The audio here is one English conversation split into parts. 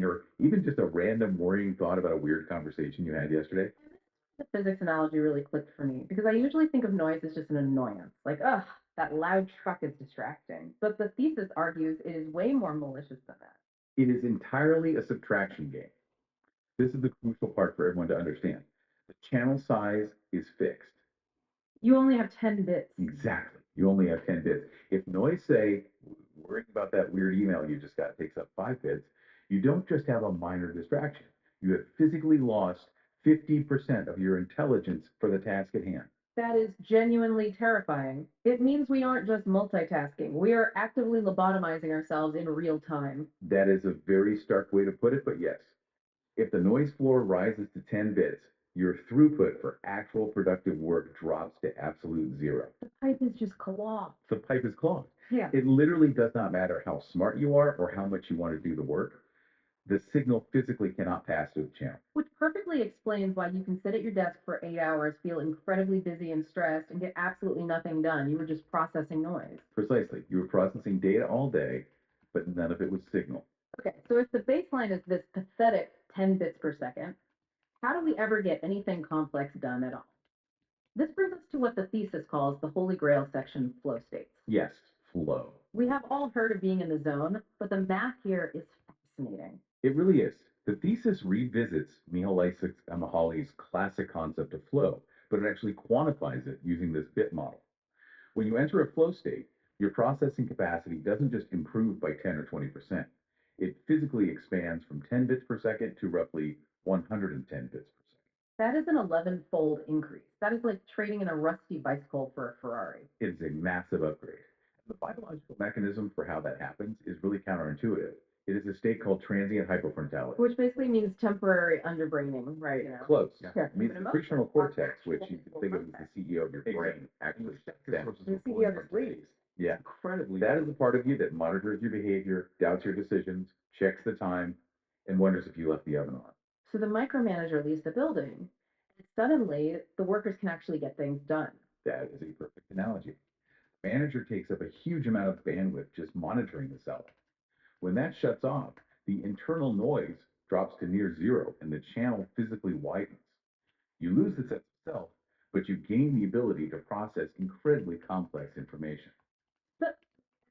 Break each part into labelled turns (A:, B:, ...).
A: thing, or even just a random worrying thought about a weird conversation you had yesterday?
B: The physics analogy really clicked for me because I usually think of noise as just an annoyance, like, ugh, that loud truck is distracting. But the thesis argues it is way more malicious than that.
A: It is entirely a subtraction game. This is the crucial part for everyone to understand. The channel size is fixed.
B: You only have 10 bits.
A: Exactly. You only have 10 bits. If noise, say, worrying about that weird email you just got takes up 5 bits, you don't just have a minor distraction. You have physically lost 50% of your intelligence for the task at hand.
B: That is genuinely terrifying. It means we aren't just multitasking, we are actively lobotomizing ourselves in real time.
A: That is a very stark way to put it, but yes. If the noise floor rises to 10 bits, your throughput for actual productive work drops to absolute zero.
B: The pipe is just clogged.
A: The pipe is clogged.
B: Yeah.
A: It literally does not matter how smart you are or how much you want to do the work. The signal physically cannot pass through the channel.
B: Which perfectly explains why you can sit at your desk for 8 hours, feel incredibly busy and stressed, and get absolutely nothing done. You were just processing noise.
A: Precisely. You were processing data all day, but none of it was signal.
B: Okay, so if the baseline is this pathetic 10 bits per second, how do we ever get anything complex done at all? This brings us to what the thesis calls the holy grail section, flow states.
A: Yes, flow.
B: We have all heard of being in the zone, but the math here is fascinating.
A: It really is. The thesis revisits Mihaly Csikszentmihalyi's classic concept of flow, but it actually quantifies it using this bit model. When you enter a flow state, your processing capacity doesn't just improve by 10 or 20%. It physically expands from 10 bits per second to roughly 110 bits per second.
B: That is an 11-fold increase. That is like trading in a rusty bicycle for a Ferrari.
A: It is a massive upgrade. The biological mechanism for how that happens is really counterintuitive. It is a state called transient hypofrontality.
B: Which basically means temporary underbraining, right?
A: Close.
B: Yeah.
A: It means the prefrontal cortex, which you can think of as the CEO of your brain, actually shuts down.
B: The CEO of your brain.
A: Yeah. Incredibly. That is the part of you that monitors your behavior, doubts your decisions, checks the time, and wonders if you left the oven on.
B: So the micromanager leaves the building, and suddenly the workers can actually get things done.
A: That is a perfect analogy. The manager takes up a huge amount of bandwidth just monitoring the cell. When that shuts off, the internal noise drops to near zero and the channel physically widens. You lose the sense of self, but you gain the ability to process incredibly complex information.
B: But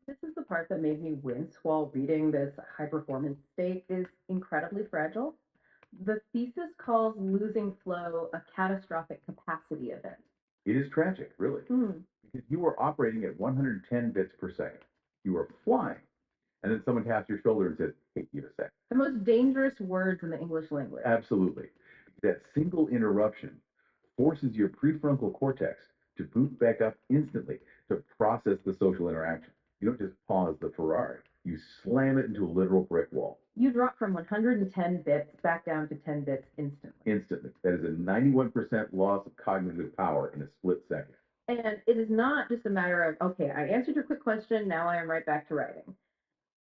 B: this is the part that made me wince while reading this high performance state is incredibly fragile. The thesis calls losing flow a catastrophic capacity event.
A: It is tragic, really, because you are operating at 110 bits per second. You are flying, and then someone taps your shoulder and says, "Hey, give a sec."
B: The most dangerous words in the English language.
A: Absolutely. That single interruption forces your prefrontal cortex to boot back up instantly to process the social interaction. You don't just pause the Ferrari, you slam it into a literal brick wall.
B: You drop from 110 bits back down to 10 bits instantly.
A: Instantly. That is a 91% loss of cognitive power in a split second.
B: And it is not just a matter of, okay, I answered your quick question, now I am right back to writing.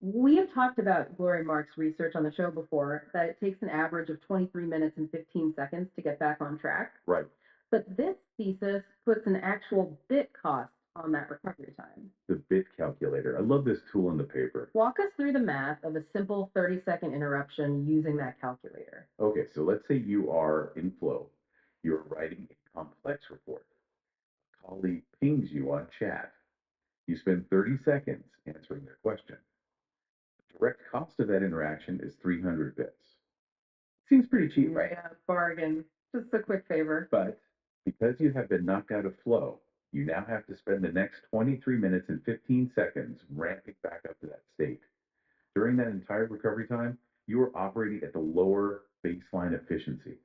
B: We have talked about Glory Mark's research on the show before, that it takes an average of 23 minutes and 15 seconds to get back on track.
A: Right.
B: But this thesis puts an actual bit cost on that recovery time.
A: The bit calculator. I love this tool in the paper.
B: Walk us through the math of a simple 30-second interruption using that calculator.
A: Okay, so let's say you are in flow. You're writing a complex report. A colleague pings you on chat. You spend 30 seconds answering their question. The direct cost of that interaction is 300 bits. Seems pretty cheap, right?
B: Yeah, bargain. Just a quick favor.
A: But because you have been knocked out of flow, you now have to spend the next 23 minutes and 15 seconds ramping back up to that state. During that entire recovery time, you are operating at the lower baseline efficiency.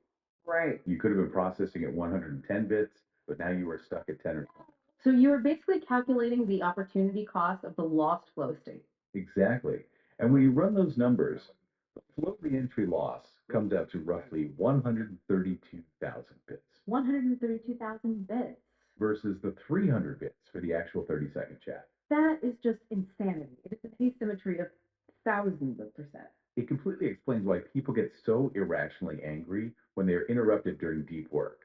B: Right.
A: You could have been processing at 110 bits, but now you are stuck at 10 or 20.
B: So you are basically calculating the opportunity cost of the lost flow state.
A: Exactly. And when you run those numbers, the flow reentry loss comes out to roughly 132,000 bits
B: 132,000 bits.
A: versus the 300 bits for the actual 30-second chat.
B: That is just insanity. It is an asymmetry of thousands of percent.
A: It completely explains why people get so irrationally angry when they are interrupted during deep work.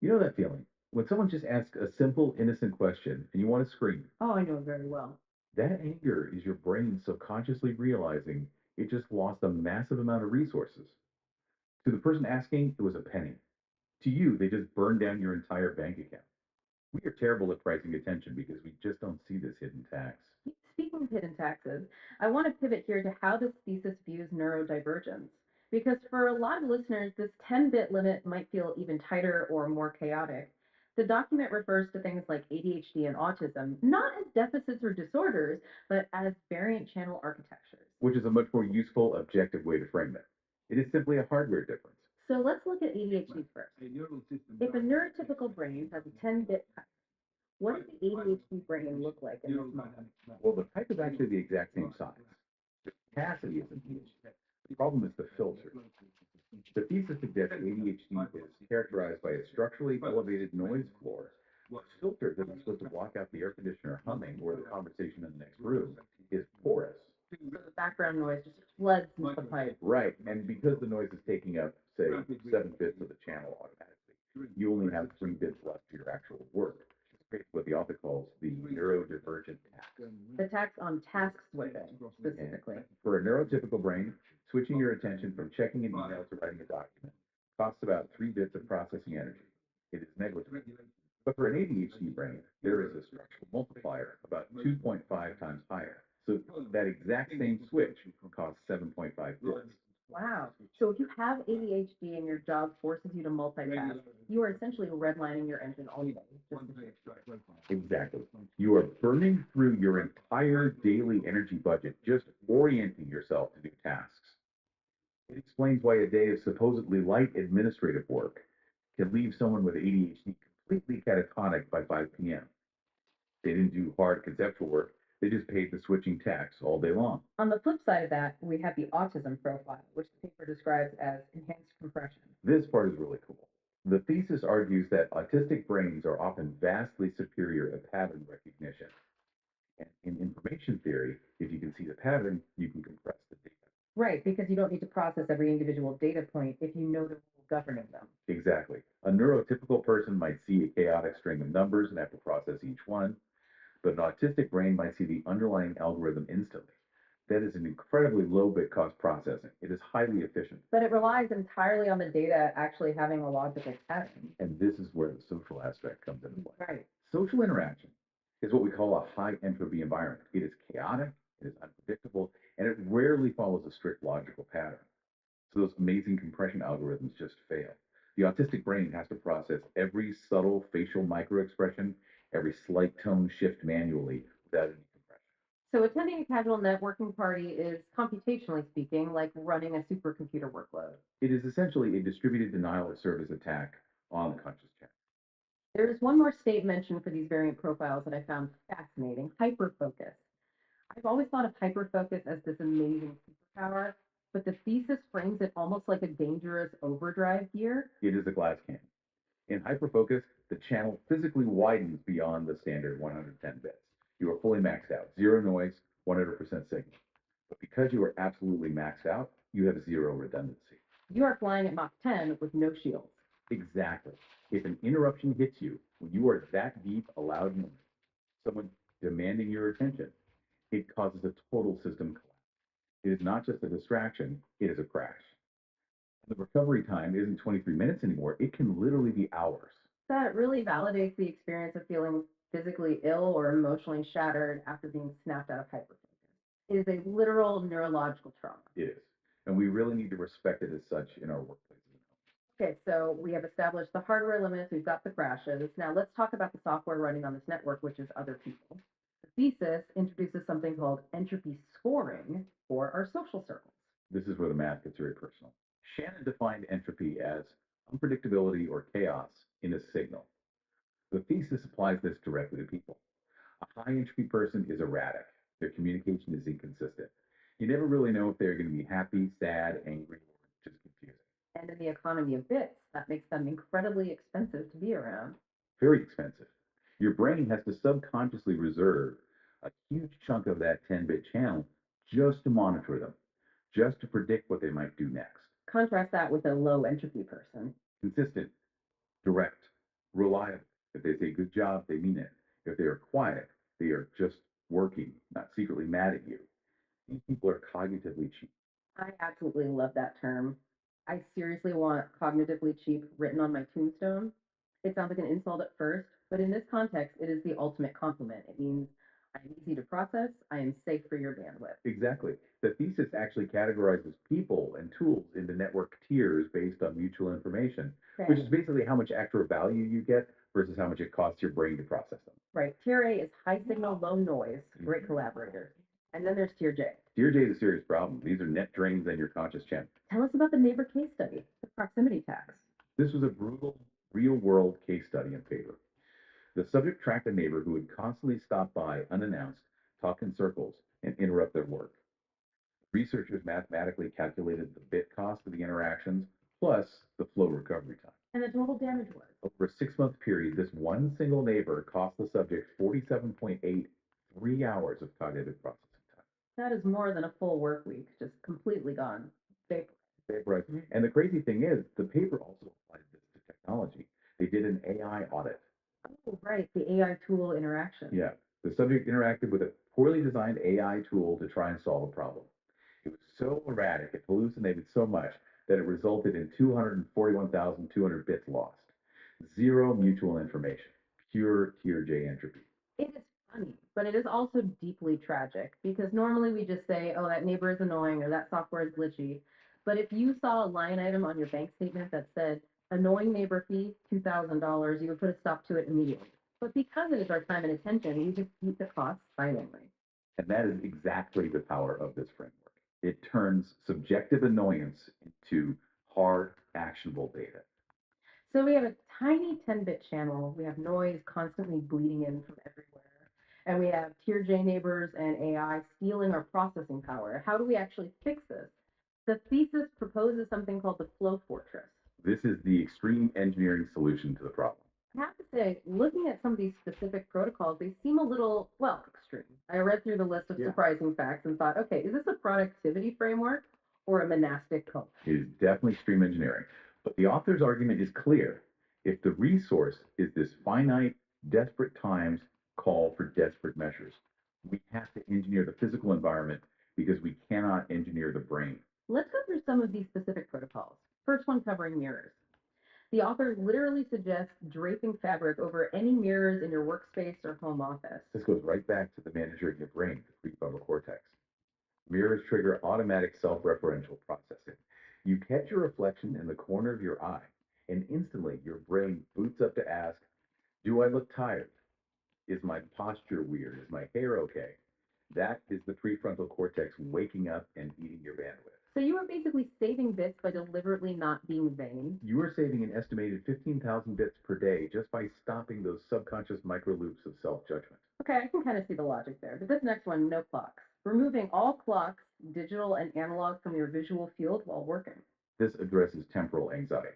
A: You know that feeling? When someone just asks a simple, innocent question and you want to scream.
B: Oh, I know it very well.
A: That anger is your brain subconsciously realizing It just lost a massive amount of resources. To the person asking, it was a penny. To you, they just burned down your entire bank account. We are terrible at pricing attention because we just don't see this hidden tax.
B: Speaking of hidden taxes, I want to pivot here to how this thesis views neurodivergence. Because for a lot of listeners, this 10-bit limit might feel even tighter or more chaotic. The document refers to things like ADHD and autism, not as deficits or disorders, but as variant channel architectures.
A: Which is a much more useful, objective way to frame it. It is simply a hardware difference.
B: So let's look at ADHD first. If a neurotypical brain has a 10-bit type, what does the ADHD brain look like in this model?
A: Well, the type is actually the exact same size. The capacity isn't huge. The problem is the filter. The thesis suggests ADHD is characterized by a structurally elevated noise floor. The filter that is supposed to block out the air conditioner humming or the conversation in the next room is porous.
B: So the background noise just floods into the pipe.
A: Right, and because the noise is taking up, say, 7 bits of the channel automatically, you only have 3 bits left for your actual work. It's creates what the author calls the neurodivergent tax.
B: The tax on task switching, specifically.
A: For a neurotypical brain, switching your attention from checking an email to writing a document costs about 3 bits of processing energy. It is negligible. But for an ADHD brain, there is a structural multiplier about 2.5 times higher. So that exact same switch costs 7.5 bits.
B: Wow. So if you have ADHD and your job forces you to multitask, you are essentially redlining your engine all day.
A: Exactly. You are burning through your entire daily energy budget just orienting yourself to do tasks. It explains why a day of supposedly light administrative work can leave someone with ADHD completely catatonic by 5 p.m. They didn't do hard conceptual work. They just paid the switching tax all day long.
B: On the flip side of that, we have the autism profile, which the paper describes as enhanced compression.
A: This part is really cool. The thesis argues that autistic brains are often vastly superior at pattern recognition. And in information theory, if you can see the pattern, you can compress the data.
B: Right, because you don't need to process every individual data point if you know the rule governing them.
A: Exactly. A neurotypical person might see a chaotic string of numbers and have to process each one, but an autistic brain might see the underlying algorithm instantly. That is an incredibly low bit cost processing. It is highly efficient.
B: But it relies entirely on the data actually having a logical pattern.
A: And this is where the social aspect comes into play.
B: Right.
A: Social interaction is what we call a high entropy environment. It is chaotic, it is unpredictable, and it rarely follows a strict logical pattern. So those amazing compression algorithms just fail. The autistic brain has to process every subtle facial microexpression, every slight tone shift manually without any compression.
B: So attending a casual networking party is, computationally speaking, like running a supercomputer workload.
A: It is essentially a distributed denial of service attack on the conscious channel.
B: There is one more state mention for these variant profiles that I found fascinating: hyperfocus. I've always thought of hyperfocus as this amazing superpower, but the thesis frames it almost like a dangerous overdrive gear.
A: It is a glass cannon. In hyperfocus, the channel physically widens beyond the standard 110 bits. You are fully maxed out, zero noise, 100% signal. But because you are absolutely maxed out, you have zero redundancy.
B: You are flying at Mach 10 with no shields.
A: Exactly. If an interruption hits you when you are that deep, a loud moment, someone demanding your attention, it causes a total system collapse. It is not just a distraction, it is a crash. The recovery time isn't 23 minutes anymore, it can literally be hours.
B: That really validates the experience of feeling physically ill or emotionally shattered after being snapped out of hyperfocus. It is a literal neurological trauma.
A: It is. And we really need to respect it as such in our workplaces.
B: Okay, so we have established the hardware limits, we've got the crashes. Now let's talk about the software running on this network, which is other people. The thesis introduces something called entropy scoring for our social circles.
A: This is where the math gets very personal. Shannon defined entropy as unpredictability or chaos in a signal. The thesis applies this directly to people. A high entropy person is erratic. Their communication is inconsistent. You never really know if they're going to be happy, sad, angry, or just confusing.
B: And in the economy of bits, that makes them incredibly expensive to be around.
A: Very expensive. Your brain has to subconsciously reserve a huge chunk of that 10-bit channel just to monitor them, just to predict what they might do next.
B: Contrast that with a low entropy person.
A: Consistent, direct, reliable. If they say good job, they mean it. If they are quiet, they are just working, not secretly mad at you. These people are cognitively cheap.
B: I absolutely love that term. I seriously want cognitively cheap written on my tombstone. It sounds like an insult at first, but in this context, it is the ultimate compliment. It means I'm easy to process, I am safe for your bandwidth.
A: Exactly. The thesis actually categorizes people and tools into network tiers based on mutual information, which is
B: Okay.
A: basically how much extra value you get versus how much it costs your brain to process them.
B: Right. Tier A is high signal, low noise, great collaborator. And then there's Tier J.
A: Tier J is a serious problem. These are net drains on your conscious channel.
B: Tell us about the neighbor case study, the proximity tax.
A: This was a brutal, real world case study in paper. The subject tracked a neighbor who would constantly stop by unannounced, talk in circles, and interrupt their work. Researchers mathematically calculated the bit cost of the interactions plus the flow recovery time.
B: And the total damage was.
A: Over a 6 month period, this one single neighbor cost the subject 47.83 hours of cognitive processing time.
B: That is more than a full work week, just completely gone. Vapor.
A: Right. And the crazy thing is, the paper also applied this to technology. They did an AI audit.
B: Oh, right, the AI tool interaction.
A: Yeah. The subject interacted with a poorly designed AI tool to try and solve a problem. It was so erratic, it hallucinated so much that it resulted in 241,200 bits lost. Zero mutual information. Pure tier J entropy.
B: It is funny, but it is also deeply tragic because normally we just say, oh, that neighbor is annoying or that software is glitchy. But if you saw a line item on your bank statement that said annoying neighbor fee, $2,000, you would put a stop to it immediately. But because it is our time and attention, we just keep the costs silently.
A: And that is exactly the power of this framework. It turns subjective annoyance into hard, actionable data.
B: So we have a tiny 10-bit channel. We have noise constantly bleeding in from everywhere. And we have tier J neighbors and AI stealing our processing power. How do we actually fix this? The thesis proposes something called the flow fortress.
A: This is the extreme engineering solution to the problem.
B: I have to say, looking at some of these specific protocols, they seem a little, well, extreme. I read through the list of surprising facts and thought, okay, is this a productivity framework or a monastic cult?
A: It is definitely extreme engineering. But the author's argument is clear. If the resource is this finite, desperate times call for desperate measures, we have to engineer the physical environment because we cannot engineer the brain.
B: Let's go through some of these specific protocols. First one covering mirrors. The author literally suggests draping fabric over any mirrors in your workspace or home office.
A: This goes right back to the manager of your brain, the prefrontal cortex. Mirrors trigger automatic self-referential processing. You catch your reflection in the corner of your eye, and instantly your brain boots up to ask, do I look tired? Is my posture weird? Is my hair okay? That is the prefrontal cortex waking up and eating your bandwidth.
B: So you are basically saving bits by deliberately not being vain.
A: You are saving an estimated 15,000 bits per day just by stopping those subconscious micro loops of self-judgment.
B: Okay, I can kind of see the logic there. But this next one, no clocks. Removing all clocks, digital and analog, from your visual field while working.
A: This addresses temporal anxiety.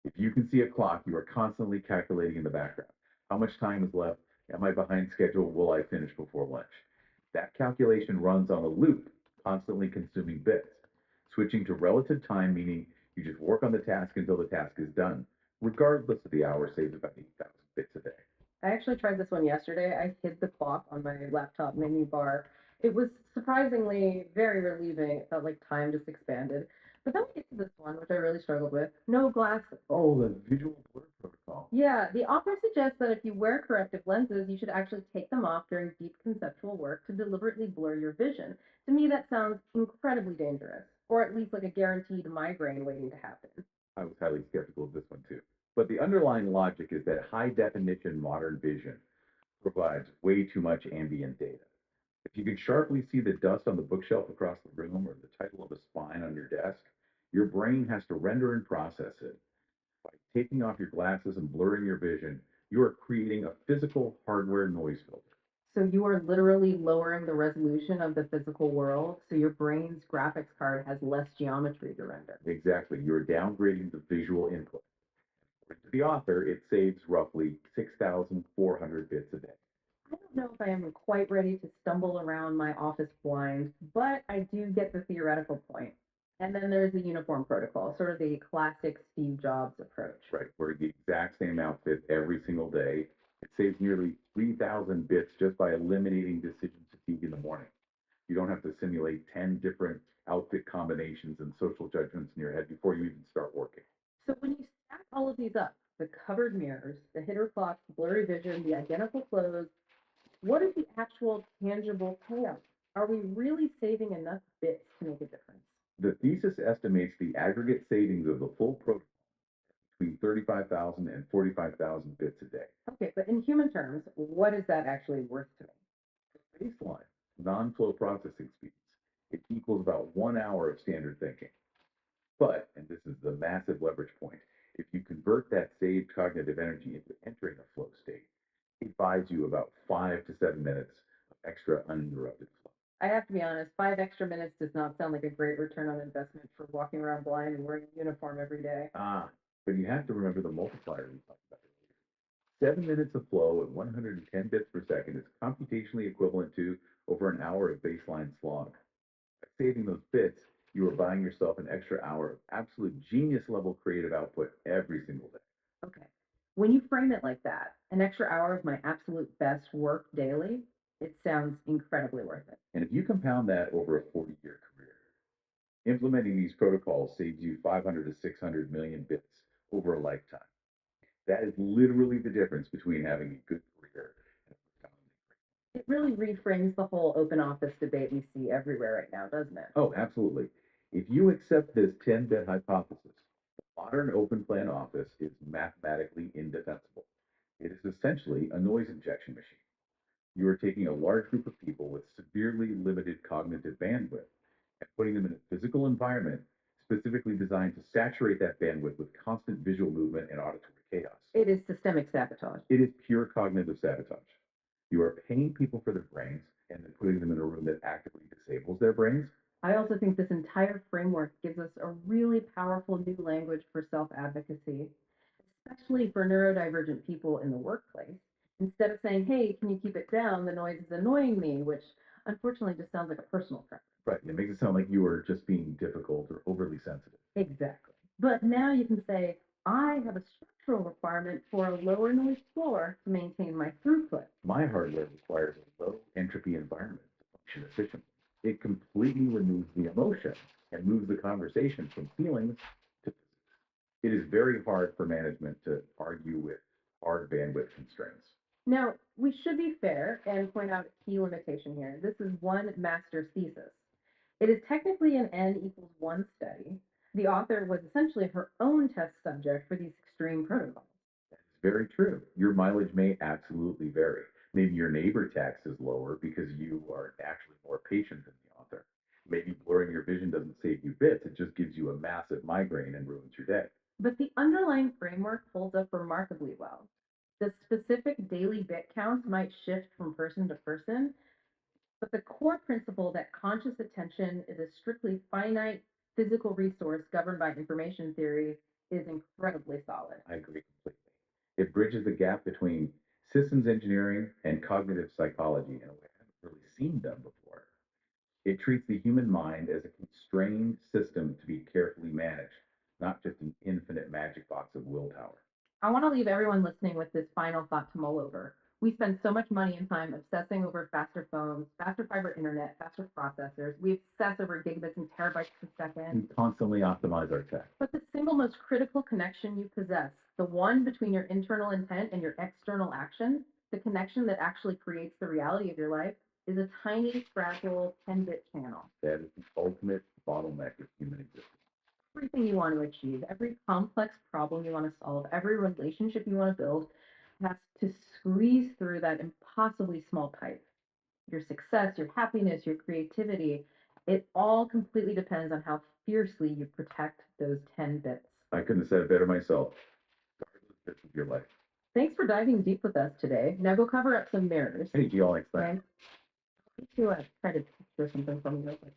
A: If you can see a clock, you are constantly calculating in the background. How much time is left? Am I behind schedule? Will I finish before lunch? That calculation runs on a loop, constantly consuming bits. Switching to relative time, meaning you just work on the task until the task is done, regardless of the hour, saves about 8,000 bits a day.
B: I actually tried this one yesterday. I hid the clock on my laptop menu bar. It was surprisingly very relieving. It felt like time just expanded. But then we get to this one, which I really struggled with. No glasses.
A: Oh, the visual blur protocol.
B: Yeah, the author suggests that if you wear corrective lenses, you should actually take them off during deep conceptual work to deliberately blur your vision. To me, that sounds incredibly dangerous, or at least like a guaranteed migraine waiting to happen.
A: I was highly skeptical of this one too. But the underlying logic is that high definition modern vision provides way too much ambient data. If you can sharply see the dust on the bookshelf across the room or the title of a spine on your desk, your brain has to render and process it. By taking off your glasses and blurring your vision, you are creating a physical hardware noise filter.
B: So you are literally lowering the resolution of the physical world, so your brain's graphics card has less geometry to render.
A: Exactly. You're downgrading the visual input. According to the author, it saves roughly 6,400 bits a day.
B: I don't know if I am quite ready to stumble around my office blind, but I do get the theoretical point. And then there's the uniform protocol, sort of the classic Steve Jobs approach.
A: Right, wearing the exact same outfit every single day. It saves nearly 3,000 bits just by eliminating decision fatigue in the morning. You don't have to simulate 10 different outfit combinations and social judgments in your head before you even start working.
B: So when you stack all of these up, the covered mirrors, the hitter clocks, the blurry vision, the identical clothes, what is the actual tangible payout? Are we really saving enough bits to make a difference?
A: The thesis estimates the aggregate savings of the full protocol between 35,000 and 45,000 bits a day.
B: Okay, but in human terms, what is that actually worth to me?
A: Baseline non-flow processing speeds. It equals about 1 hour of standard thinking. But, and this is the massive leverage point, if you convert that saved cognitive energy into entering a flow state, it buys you about 5 to 7 minutes of extra uninterrupted flow.
B: I have to be honest, 5 extra minutes does not sound like a great return on investment for walking around blind and wearing a uniform every day.
A: But you have to remember the multiplier we talked about earlier. 7 minutes of flow at 110 bits per second is computationally equivalent to over an hour of baseline slog. By saving those bits, you are buying yourself an extra hour of absolute genius level creative output every single day.
B: Okay. When you frame it like that, an extra hour of my absolute best work daily, it sounds incredibly worth it.
A: And if you compound that over a 40-year career, implementing these protocols saves you 500 to 600 million bits over a lifetime. That is literally the difference between having a good career and a profoundly great.
B: It really reframes the whole open office debate we see everywhere right now, doesn't it?
A: Oh, absolutely. If you accept this 10-bit hypothesis, the modern open plan office is mathematically indefensible. It is essentially a noise injection machine. You are taking a large group of people with severely limited cognitive bandwidth and putting them in a physical environment specifically designed to saturate that bandwidth with constant visual movement and auditory chaos.
B: It is systemic sabotage.
A: It is pure cognitive sabotage. You are paying people for their brains and then putting them in a room that actively disables their brains.
B: I also think this entire framework gives us a really powerful new language for self-advocacy, especially for neurodivergent people in the workplace. Instead of saying, hey, can you keep it down? The noise is annoying me, which unfortunately just sounds like a personal preference.
A: Right. It makes it sound like you are just being difficult or overly sensitive.
B: Exactly. But now you can say, I have a structural requirement for a lower noise floor to maintain my throughput.
A: My hardware requires a low entropy environment to function efficiently. It completely removes the emotion and moves the conversation from feelings to physics. It is very hard for management to argue with hard bandwidth constraints.
B: Now, we should be fair and point out a key limitation here. This is one master's thesis. It is technically an n=1 study. The author was essentially her own test subject for these extreme protocols.
A: That is very true. Your mileage may absolutely vary. Maybe your neighbor tax is lower because you are actually more patient than the author. Maybe blurring your vision doesn't save you bits, it just gives you a massive migraine and ruins your day.
B: But the underlying framework holds up remarkably well. The specific daily bit counts might shift from person to person, but the core principle that conscious attention is a strictly finite physical resource governed by information theory is incredibly solid.
A: I agree completely. It bridges the gap between systems engineering and cognitive psychology in a way I haven't really seen done before. It treats the human mind as a constrained system to be carefully managed, not just an infinite magic box of willpower.
B: I want to leave everyone listening with this final thought to mull over. We spend so much money and time obsessing over faster phones, faster fiber internet, faster processors. We obsess over gigabits and terabytes per second.
A: We constantly optimize our tech.
B: But the single most critical connection you possess, the one between your internal intent and your external action, the connection that actually creates the reality of your life, is a tiny, fragile 10-bit channel.
A: That is the ultimate bottleneck of human existence.
B: Everything you want to achieve, every complex problem you want to solve, every relationship you want to build has to squeeze through that impossibly small pipe. Your success, your happiness, your creativity, it all completely depends on how fiercely you protect those 10 bits.
A: I couldn't have said it better myself. Guard those bits of your life.
B: Thanks for diving deep with us today. Now go cover up some mirrors.
A: Hey, do you all like that?
B: Okay? To try to picture something from you real quick.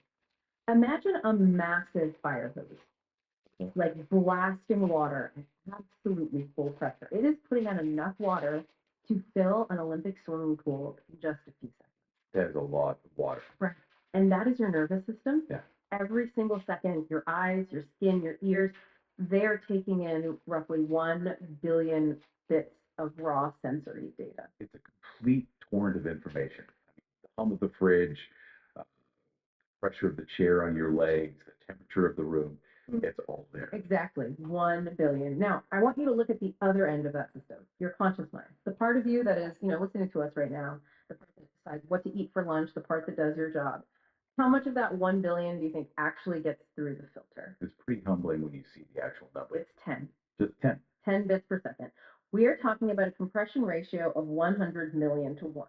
B: Imagine a massive fire hose, like blasting water at absolutely full pressure. It is putting out enough water to fill an Olympic swimming pool in just a few seconds.
A: That is a lot of water.
B: Right. And that is your nervous system.
A: Yeah.
B: Every single second, your eyes, your skin, your ears, they're taking in roughly 1 billion bits of raw sensory data.
A: It's a complete torrent of information. I mean, the hum of the fridge, pressure of the chair on your legs, the temperature of the room.
B: Mm.
A: It's all there.
B: Exactly, 1 billion. Now, I want you to look at the other end of that system, your conscious mind, the part of you that is, listening to us right now, the part that decides what to eat for lunch, the part that does your job. How much of that 1 billion do you think actually gets through the filter?
A: It's pretty humbling when you see the actual number.
B: It's 10.
A: Just 10.
B: 10 bits per second. We are talking about a compression ratio of 100 million to 1.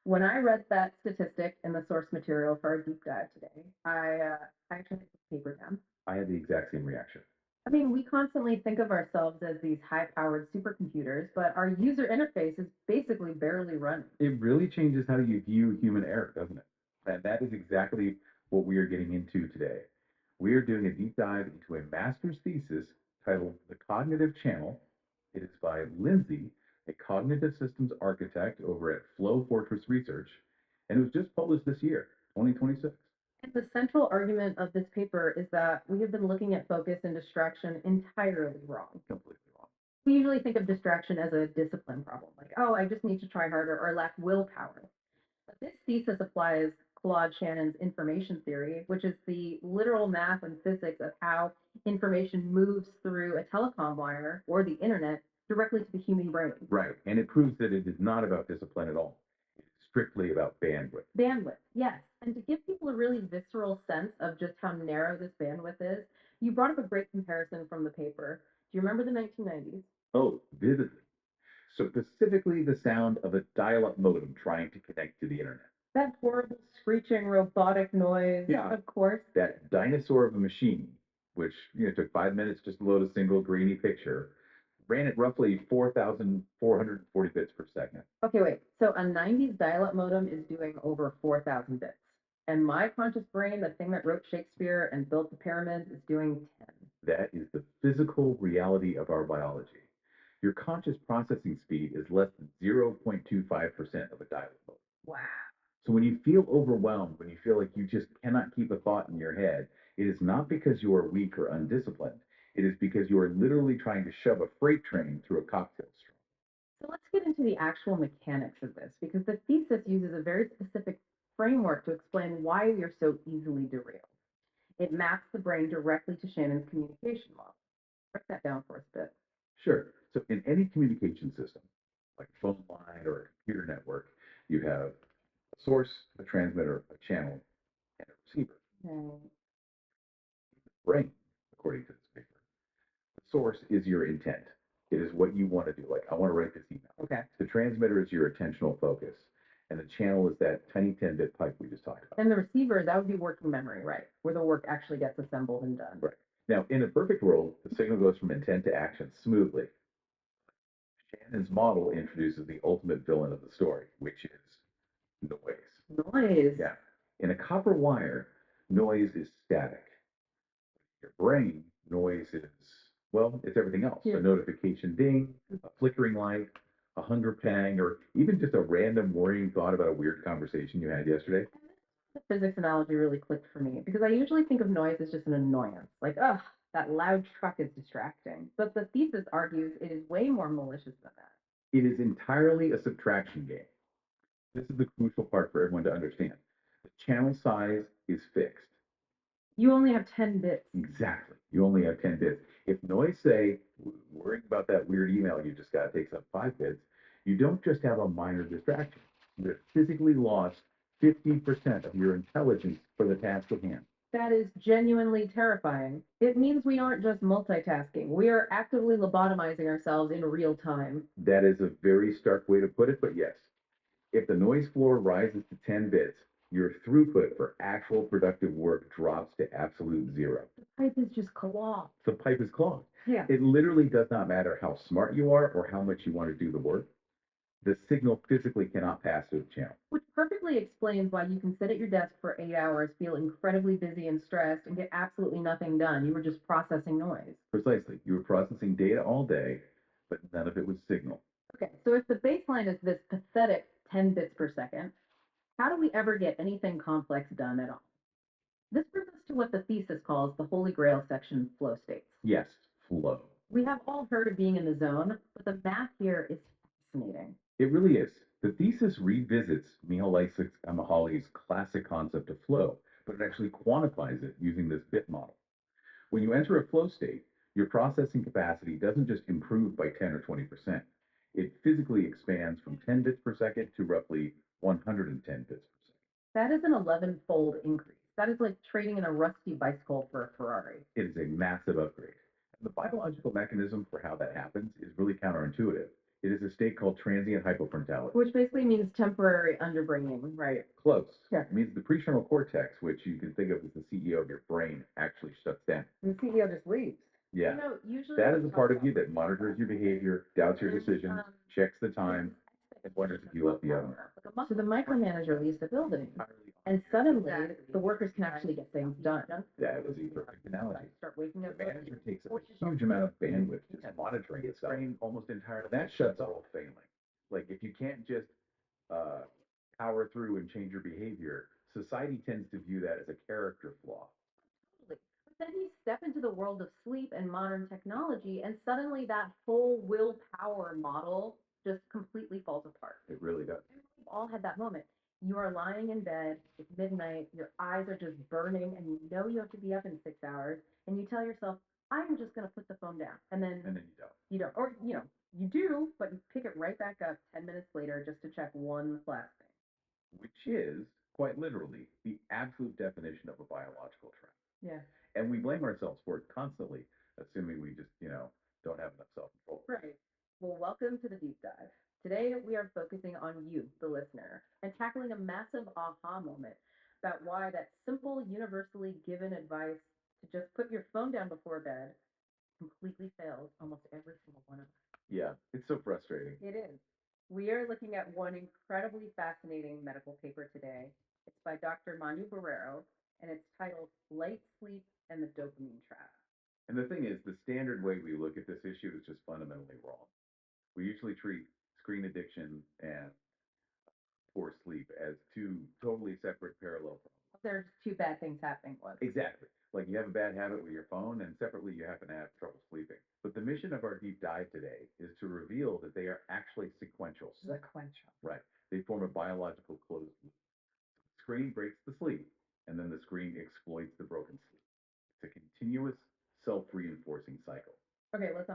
B: When I read that statistic in the source material for our deep dive today, I actually put the paper down.
A: I had the exact same reaction.
B: I mean, we constantly think of ourselves as these high-powered supercomputers, but our user interface is basically barely running.
A: It really changes how you view human error, doesn't it? And that is exactly what we are getting into today. We are doing a deep dive into a master's thesis titled The Cognitive Channel. It is by Lindsay, a cognitive systems architect over at Flow Fortress Research, and it was just published this year, 2026.
B: And the central argument of this paper is that we have been looking at focus and distraction entirely wrong.
A: Completely wrong.
B: We usually think of distraction as a discipline problem, like, oh, I just need to try harder or lack willpower. But this thesis applies Claude Shannon's information theory, which is the literal math and physics of how information moves through a telecom wire or the internet directly to the human brain.
A: Right. And it proves that it is not about discipline at all. It's strictly about bandwidth.
B: Bandwidth, yes. And to give people a really visceral sense of just how narrow this bandwidth is, you brought up a great comparison from the paper. Do you remember the 1990s?
A: Oh, vividly. So specifically the sound of a dial-up modem trying to connect to the internet.
B: That horrible screeching robotic noise,
A: Yeah.
B: of course.
A: That dinosaur of a machine, which took 5 minutes just to load a single grainy picture, ran at roughly 4,440 bits per second.
B: Okay, wait. So a 90s dial-up modem is doing over 4,000 bits. And my conscious brain, the thing that wrote Shakespeare and built the pyramids, is doing 10.
A: That is the physical reality of our biology. Your conscious processing speed is less than 0.25% of a dial-up modem.
B: Wow.
A: So when you feel overwhelmed, when you feel like you just cannot keep a thought in your head, it is not because you are weak or undisciplined. It is because you are literally trying to shove a freight train through a cocktail straw.
B: So let's get into the actual mechanics of this, because the thesis uses a very specific framework to explain why we are so easily derailed. It maps the brain directly to Shannon's communication model. Break that down for us a bit.
A: Sure. So in any communication system, like a phone line or a computer network, you have a source, a transmitter, a channel, and a receiver.
B: Okay.
A: Brain, according to this paper. The source is your intent. It is what you want to do. Like, I want to write this email.
B: Okay.
A: The transmitter is your attentional focus. And the channel is that tiny 10-bit pipe we just talked about.
B: And the receiver, that would be working memory, right? Where the work actually gets assembled and done.
A: Right. Now, in a perfect world, the signal goes from intent to action smoothly. Shannon's model introduces the ultimate villain of the story, which is noise.
B: Noise.
A: Yeah. In a copper wire, noise is static. Your brain, noise is, well, it's everything else.
B: Yeah.
A: A notification ding, a flickering light, a hunger pang, or even just a random worrying thought about a weird conversation you had yesterday.
B: The physics analogy really clicked for me because I usually think of noise as just an annoyance. Like, ugh, that loud truck is distracting. But the thesis argues it is way more malicious than that.
A: It is entirely a subtraction game. This is the crucial part for everyone to understand. The channel size is fixed.
B: You only have 10 bits.
A: Exactly. You only have 10 bits. If noise, say, worrying about that weird email you just got takes up 5 bits, you don't just have a minor distraction. You have physically lost 50% of your intelligence for the task at hand.
B: That is genuinely terrifying. It means we aren't just multitasking. We are actively lobotomizing ourselves in real time.
A: That is a very stark way to put it, but yes. If the noise floor rises to 10 bits, your throughput for actual productive work drops to absolute zero.
B: The pipe is just clogged.
A: The pipe is clogged.
B: Yeah.
A: It literally does not matter how smart you are or how much you want to do the work. The signal physically cannot pass through the channel.
B: Which perfectly explains why you can sit at your desk for 8 hours, feel incredibly busy and stressed, and get absolutely nothing done. You were just processing noise.
A: Precisely. You were processing data all day, but none of it was signal.
B: Okay, so if the baseline is this pathetic 10 bits per second, how do we ever get anything complex done at all? This brings us to what the thesis calls the Holy Grail section flow states.
A: Yes, flow.
B: We have all heard of being in the zone, but the math here is fascinating.
A: It really is. The thesis revisits Mihaly Csikszentmihalyi's classic concept of flow, but it actually quantifies it using this bit model. When you enter a flow state, your processing capacity doesn't just improve by 10 or 20%. It physically expands from 10 bits per second to roughly 110 bits per second.
B: That is an 11-fold increase. That is like trading in a rusty bicycle for a Ferrari.
A: It is a massive upgrade. And the biological mechanism for how that happens is really counterintuitive. It is a state called transient hypofrontality.
B: Which basically means temporary underbringing, right?
A: Close.
B: Yeah.
A: It means the prefrontal cortex, which you can think of as the CEO of your brain, actually shuts down.
B: The CEO just leaves.
A: Yeah.
B: You know, usually
A: That
B: we
A: is the
B: talk
A: part of
B: about
A: you that monitors your behavior, doubts your decisions, checks the time, and wonders if you left the oven.
B: So the micromanager leaves the building, and suddenly the workers can actually get things done.
A: That is a perfect analogy.
B: Start waking up.
A: The manager takes up a huge amount of bandwidth just monitoring its brain almost entirely. That shuts off failing. Like if you can't just power through and change your behavior, society tends to view that as a character flaw.
B: Totally. But then you step into the world of sleep and modern technology, and suddenly that whole willpower model just completely falls apart.
A: It really does.
B: We've all had that moment. You are lying in bed, it's midnight, your eyes are just burning, and you know you have to be up in 6 hours, and you tell yourself, I'm just going to put the phone down. And then
A: And then you don't.
B: you don't. Or, you know, you do, but you pick it right back up 10 minutes later just to check one last thing.
A: Which is, quite literally, the absolute definition of a biological trap.
B: Yeah.
A: And we blame ourselves for it constantly, assuming we just, don't have enough self-control.
B: Right. Well, welcome to the deep dive. Today, we are focusing on you, the listener, and tackling a massive aha moment about why that simple, universally given advice to just put your phone down before bed completely fails almost every single one of us.
A: Yeah, it's so frustrating.
B: It is. We are looking at one incredibly fascinating medical paper today. It's by Dr. Manu Barrero, and it's titled Light Sleep and the Dopamine Trap.
A: And the thing is, the standard way we look at this issue is just fundamentally wrong. We usually treat screen addiction and poor sleep as two totally separate parallel problems.
B: There's two bad things happening once.
A: Exactly. Like you have a bad habit with your phone, and separately you happen to have trouble sleeping. But the mission of our deep dive today is to reveal that they are actually sequential.
B: Sequential.
A: Right. They form a biological closed loop. The screen breaks the sleep, and then the screen exploits the broken sleep. It's a continuous, self reinforcing cycle.
B: Okay, let's